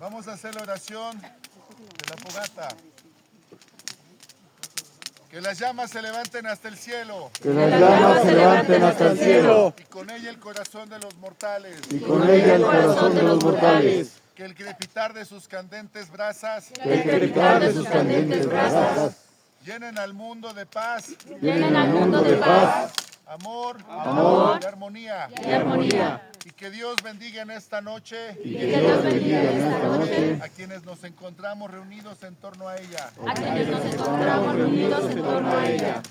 Vamos a hacer la oración de la fogata. Que las llamas se levanten hasta el cielo. Que las llamas se levanten hasta el cielo. Y con ella el corazón de los mortales. Y con ella el corazón de los mortales. Que el crepitar de sus candentes brasas. Que el crepitar de sus candentes brasas. Llenen al mundo de paz. Llenen al mundo de paz. Amor. Y armonía. Y que Dios bendiga en esta noche. Y que Dios bendiga en esta noche. A quienes nos encontramos reunidos en torno a ella. A quienes nos encontramos reunidos en torno a ella.